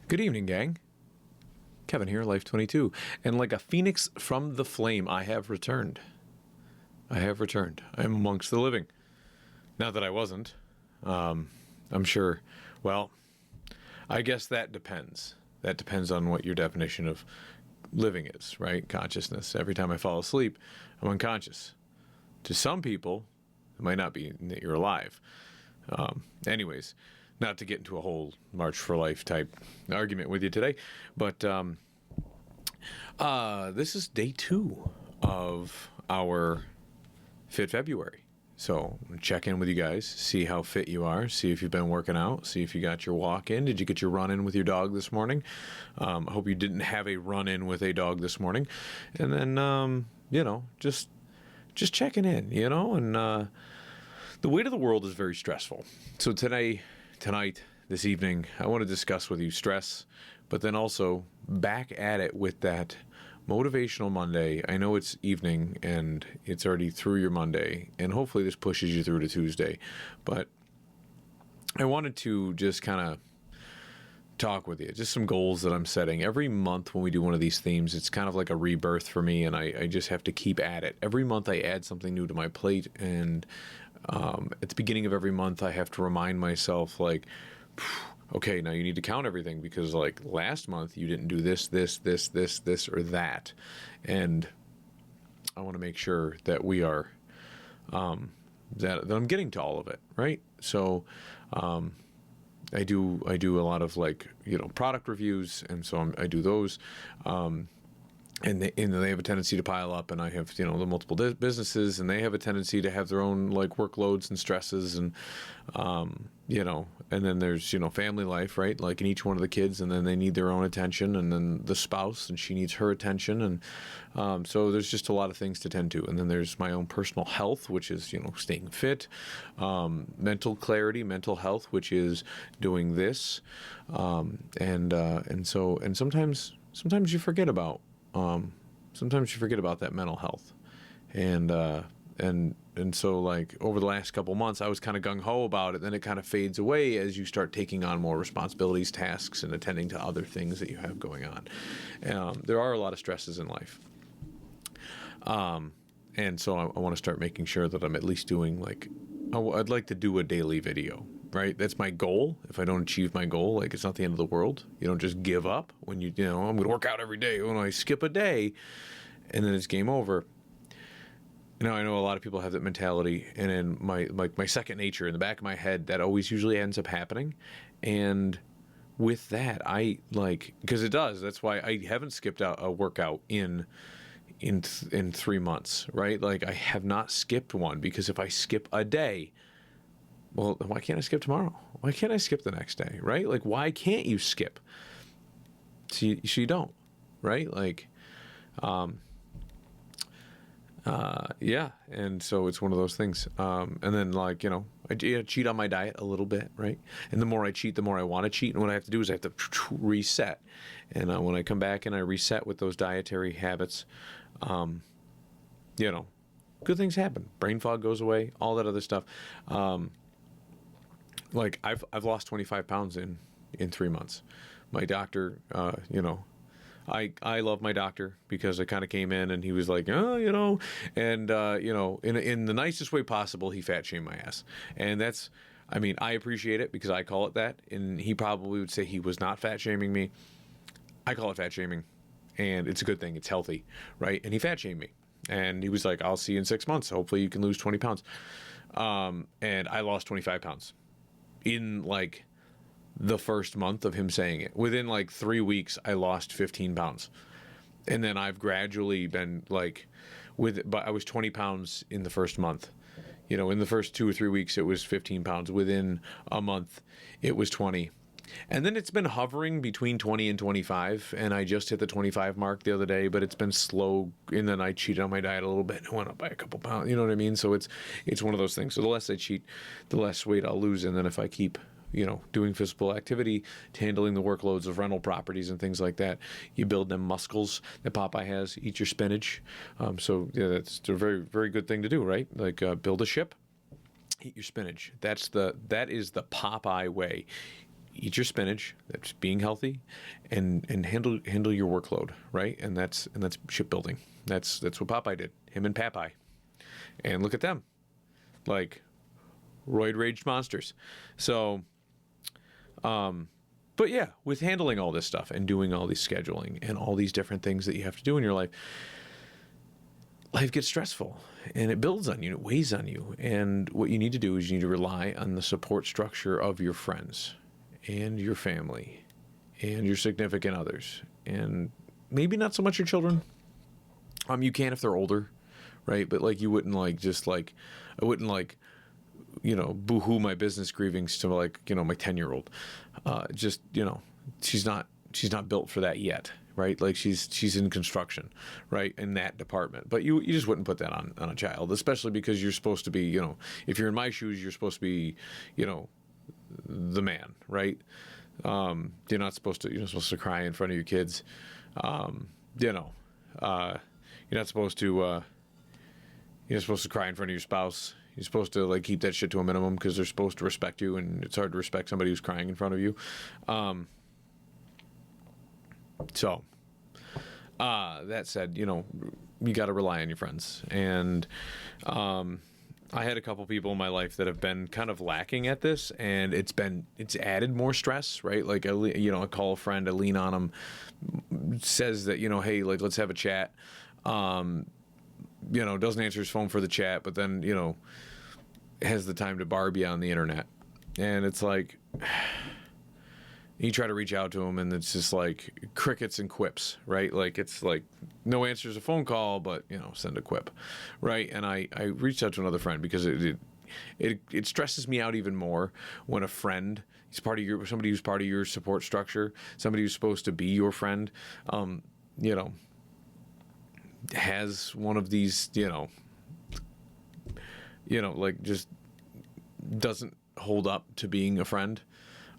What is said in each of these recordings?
Good evening, gang. Kevin here, Life22. And like a phoenix from the flame, I have returned. I have returned. I am amongst the living. Not that I wasn't. I'm sure, well, I guess that depends. That depends on what your definition of living is, right? Consciousness. Every time I fall asleep, I'm unconscious. To some people, it might not be that you're alive. Anyways, not to get into a whole March for Life type argument with you today, but this is day 2 of our Fit February. So check in with you guys, see how fit you are, see if you've been working out, see if you got your walk in. Did you get your run in with your dog this morning? I hope you didn't have a run in with a dog this morning. And then, just checking in, and the weight of the world is very stressful. So tonight, this evening, I want to discuss with you stress, but then also back at it with that Motivational Monday. I know it's evening and it's already through your Monday, and hopefully this pushes you through to Tuesday. But I wanted to just kind of talk with you, just some goals that I'm setting. Every month when we do one of these themes, it's kind of like a rebirth for me, and I just have to keep at it. Every month I add something new to my plate, and at the beginning of every month I have to remind myself, like, okay, now you need to count everything, because like last month you didn't do this, or that. And I want to make sure that we are, that I'm getting to all of it, right? So, I do a lot of product reviews, and so I do those, and they have a tendency to pile up, and I have the multiple businesses, and they have a tendency to have their own workloads and stresses, and and then there's family life, right? Like in each one of the kids, and then they need their own attention, and then the spouse, and she needs her attention, and so there's just a lot of things to tend to. And then there's my own personal health, which is staying fit, mental clarity, mental health, which is doing this, and sometimes you forget about that mental health, and so over the last couple months I was kind of gung-ho about it. Then it kind of fades away as you start taking on more responsibilities, tasks, and attending to other things that you have going on. There are a lot of stresses in life, and so I want to start making sure that I'm at least doing I'd like to do a daily video, right? That's my goal. If I don't achieve my goal, it's not the end of the world. You don't just give up when I'm going to work out every day. When I skip a day and then it's game over. I know a lot of people have that mentality, and in my second nature, in the back of my head, that always usually ends up happening. And with that, because it does. That's why I haven't skipped out a workout in 3 months, right? I have not skipped one, because if I skip a day, well, why can't I skip tomorrow? Why can't I skip the next day, right? Why can't you skip? So you don't, right? Yeah, and so it's one of those things. And then I cheat on my diet a little bit, right? And the more I cheat, the more I want to cheat. And what I have to do is I have to reset. And when I come back and I reset with those dietary habits, good things happen. Brain fog goes away, all that other stuff. I've lost 25 pounds in 3 months. My doctor, I love my doctor, because I kind of came in and he was like, and in the nicest way possible, he fat shamed my ass. And that's, I appreciate it, because I call it that. And he probably would say he was not fat shaming me. I call it fat shaming, and it's a good thing. It's healthy, right? And he fat shamed me, and he was like, I'll see you in 6 months. Hopefully you can lose 20 pounds. And I lost 25 pounds in the first month of him saying it. Within 3 weeks, I lost 15 pounds. And then I've gradually been but I was 20 pounds in the first month. In the first 2 or 3 weeks, it was 15 pounds. Within a month, it was 20. And then it's been hovering between 20 and 25. And I just hit the 25 mark the other day, but it's been slow. And then I cheated on my diet a little bit and went up by a couple pounds. You know what I mean? So it's one of those things. So the less I cheat, the less weight I'll lose. And then if I keep doing physical activity, handling the workloads of rental properties and things like that, you build them muscles that Popeye has. Eat your spinach. So yeah, that's a very, very good thing to do, right? Build a ship, eat your spinach. That is the Popeye way. eat your spinach, that's being healthy, and handle your workload, right? And that's shipbuilding. That's what Popeye did. Him and Popeye. And look at them, like roid raged monsters. So, but yeah, with handling all this stuff and doing all these scheduling and all these different things that you have to do in your life, life gets stressful and it builds on you, it weighs on you. And what you need to do is you need to rely on the support structure of your friends and your family and your significant others, and maybe not so much your children. You can if they're older, right? But like, you wouldn't like just like, I wouldn't like, boo-hoo my business grievings to like, my 10-year-old. Just, she's not built for that yet, right? Like she's in construction, right? In that department. But you just wouldn't put that on a child, especially because you're supposed to be, if you're in my shoes, you're supposed to be, the man, right? You're not supposed to cry in front of your kids. You're not supposed to, cry in front of your spouse. You're supposed to like keep that shit to a minimum because they're supposed to respect you, and it's hard to respect somebody who's crying in front of you. So that said, you got to rely on your friends. And I had a couple people in my life that have been kind of lacking at this, and it's added more stress, right? Like, I call a friend, I lean on him, says that, hey, like, let's have a chat. Doesn't answer his phone for the chat, but then, has the time to Barbie on the internet. And it's like, you try to reach out to him, and it's just like crickets and quips, right? Like, it's like no answers a phone call, but send a quip, right? And I reached out to another friend because it stresses me out even more when a friend, somebody who's part of your support structure, somebody who's supposed to be your friend, has one of these, like just doesn't hold up to being a friend.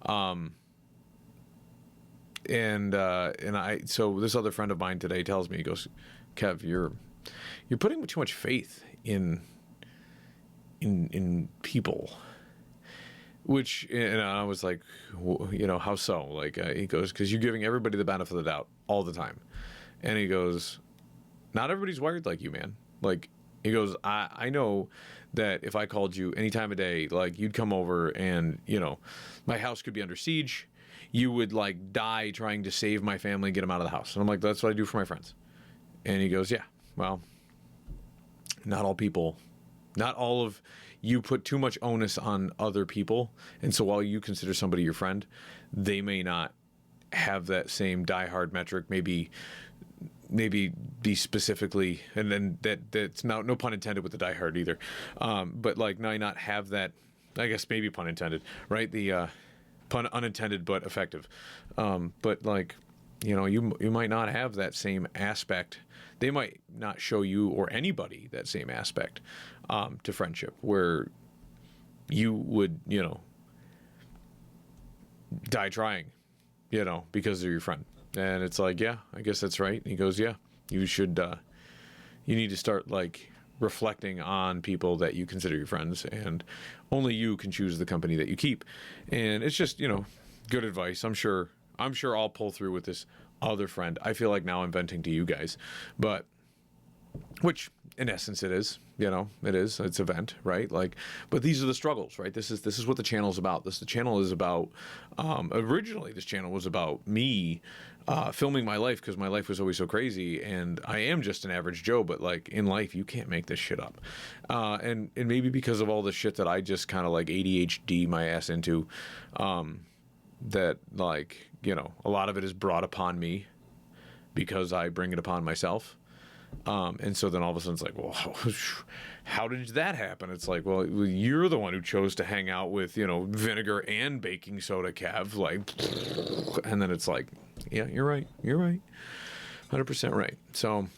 So this other friend of mine today tells me, he goes, Kev, you're putting too much faith in people, which, and I was like, how so? Like, he goes, because you're giving everybody the benefit of the doubt all the time. And he goes, not everybody's wired like you, man. Like, he goes, I know that if I called you any time of day, like, you'd come over and, my house could be under siege. You would like die trying to save my family and get them out of the house. And I'm like, that's what I do for my friends. And he goes, yeah, well, not all of you put too much onus on other people. And so while you consider somebody your friend, they may not have that same diehard metric, maybe be specifically, and then that's no pun intended with the diehard either. But like, not have that, I guess maybe pun intended, right? The, pun unintended but effective. But like, you might not have that same aspect. They might not show you or anybody that same aspect to friendship, where you would, die trying, because they're your friend. And it's like, yeah, I guess that's right. And he goes, yeah, you should, you need to start like reflecting on people that you consider your friends, and only you can choose the company that you keep. And it's just, good advice. I'm sure I'll pull through with this other friend. I feel like now I'm venting to you guys, but which in essence it is, it's a vent, right? Like, but these are the struggles, right? This is what the channel is about. The channel is about, originally this channel was about me, filming my life, because my life was always so crazy, and I am just an average Joe, but like in life, you can't make this shit up. And maybe because of all the shit that I just kind of like ADHD my ass into, that like, a lot of it is brought upon me because I bring it upon myself. And so then all of a sudden it's like, well, how did that happen? It's like, well, you're the one who chose to hang out with, vinegar and baking soda, Kev. Like, and then it's like, yeah, you're right. 100% right. So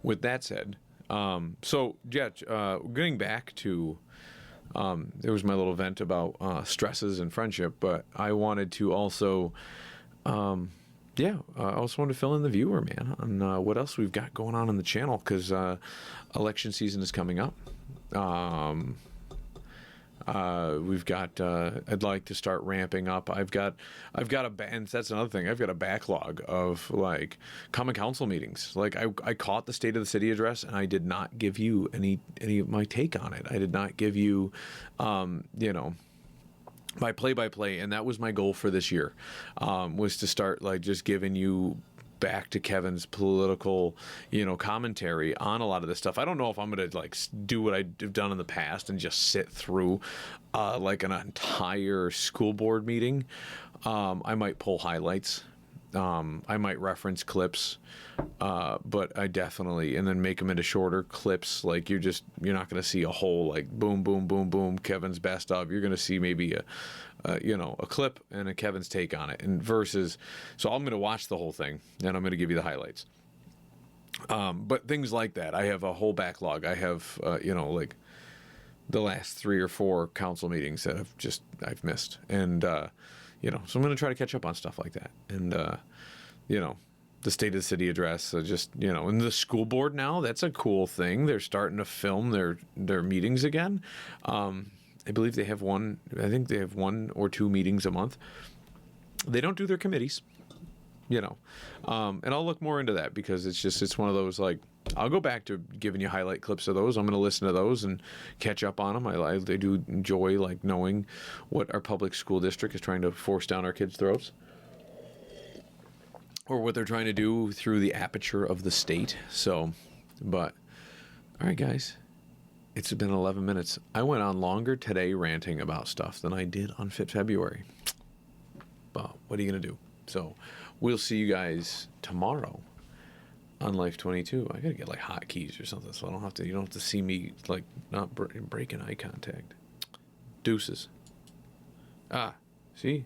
with that said, getting back to, there was my little event about stresses and friendship, but I wanted to also, I also wanted to fill in the viewer, man, on what else we've got going on the channel, because election season is coming up. We've got. I'd like to start ramping up. I've got and that's another thing. I've got a backlog of like common council meetings. Like I caught the state of the city address, and I did not give you any of my take on it. I did not give you, my play-by-play, and that was my goal for this year, was to start like just giving you back to Kevin's political, commentary on a lot of this stuff. I don't know if I'm going to like do what I've done in the past and just sit through like an entire school board meeting. I might pull highlights. I might reference clips, but I definitely, and then make them into shorter clips. Like you're not going to see a whole like boom, boom, boom, boom, Kevin's best of. You're going to see maybe a clip and a Kevin's take on it, and versus. So I'm going to watch the whole thing, and I'm going to give you the highlights. But things like that, I have a whole backlog. I have, like the last 3 or 4 council meetings that I've missed, and so I'm going to try to catch up on stuff like that, and the state of the city address, and the school board now, that's a cool thing. They're starting to film their meetings again. I believe they have one. I think they have 1 or 2 meetings a month. They don't do their committees, and I'll look more into that because it's one of those, like, I'll go back to giving you highlight clips of those. I'm going to listen to those and catch up on them. I do enjoy like knowing what our public school district is trying to force down our kids' throats, or what they're trying to do through the aperture of the state. So, but all right, guys. It's been 11 minutes. I went on longer today ranting about stuff than I did on Fit February. But what are you going to do? So we'll see you guys tomorrow on Life22. I got to get like hotkeys or something so you don't have to see me like not breaking eye contact. Deuces. See?